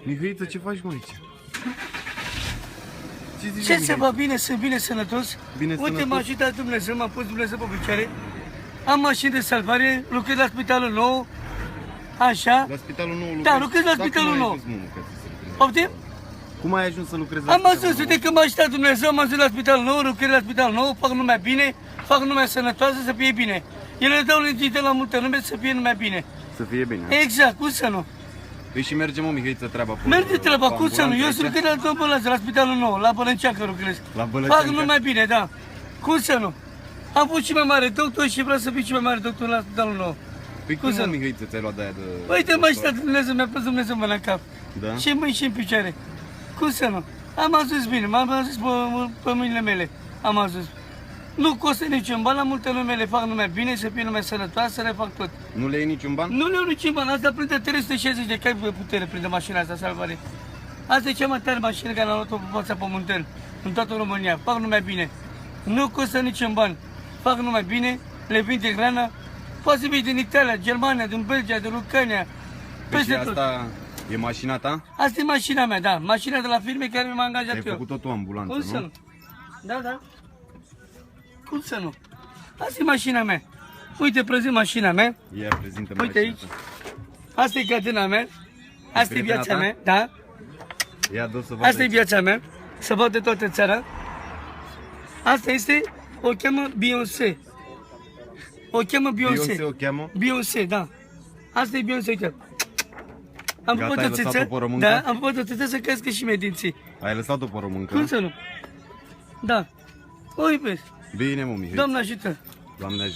Mihăiță, ce faci, mă, aici? Ce se va bine, sunt bine sănătos. Bine Uite, sănătos. m-a ajutat Dumnezeu, m-a pus Dumnezeu pe picioare. Am mașini de salvare, lucrez la spitalul nou. Așa. La spitalul nou lucrezi? Da, lucrez la Dar spitalul cum ai nou. ajuns, mă, ca să se lucreze? Poftim? Cum ai ajuns să lucrezi la Am spitalul ajuns, nou? uite că m-a ajutat Dumnezeu, am ajuns la spitalul nou, lucrez la spitalul nou, fac lumea bine, fac lumea sănătoasă să fie bine. Ele le dau liniște la multă lume să fie lumea bine. Să fie bine. Exact, cum să nu? Păi și merge, mă, Mihăiță, treaba pe Merge treaba, pe cum să nu? Eu ambulanță sunt aici? lucrez la ambulanță, la spitalul nou, la Bălânceancă lucrez. La Bălânceancă? Fac lumea bine, da. Cum să nu? Am fost și mai mare doctor și vreau să fiu și mai mare doctor la spitalul nou. Păi Cum cum, să mă, nu? Mihăiță, ți-ai luat de aia de... Uite, mă, ăștia Dumnezeu, mi-a pus Dumnezeu mâna în cap. Da? Și în mâini și în picioare. Cum să nu? Am ajuns bine, m-am ajuns pe mâinile mele. Am ajuns. Nu costă niciun ban, la multe lume le fac numai bine, să fie numai sănătoasă, le fac tot. Nu le iei niciun ban? Nu le iau niciun ban, asta prinde 360 de cai pe putere, prinde mașina asta, salvare. Asta e cea mai tare mașină care am luat-o pe fața pământului, în toată România. Fac numai bine. Nu costă niciun ban. Fac numai bine, le vinde hrana. Poate să vii din Italia, Germania, din Belgia, din Ucraina, Păi și peste tot. asta e mașina ta? Asta e mașina mea, da. Mașina de la firme care m-a angajat Ai eu. făcut-o tu ambulanță, Cum să nu? nu? Da, da. Cum să nu? Asta e mașina mea. Uite, prezint mașina mea. Ia, prezintă Uite aici. Asta e cadena mea. Asta e prietena viața ta? mea, da. Ia, dă să vadă. Asta e viața mea. Să văd de toată țara. Asta este, o cheamă Beyoncé. O cheamă Beyoncé Beyoncé. o cheamă? Beyoncé, da. Asta e Beyoncé, uite. Am Gata, făcut ai o lăsat-o țiță, pe româncă? da, am făcut o țiță să crească și mie dinții. Ai lăsat-o pe româncă? Cum să nu? Da. O iubesc. Bine, mă, Mihăiță. Doamne ajută. Doamne ajută.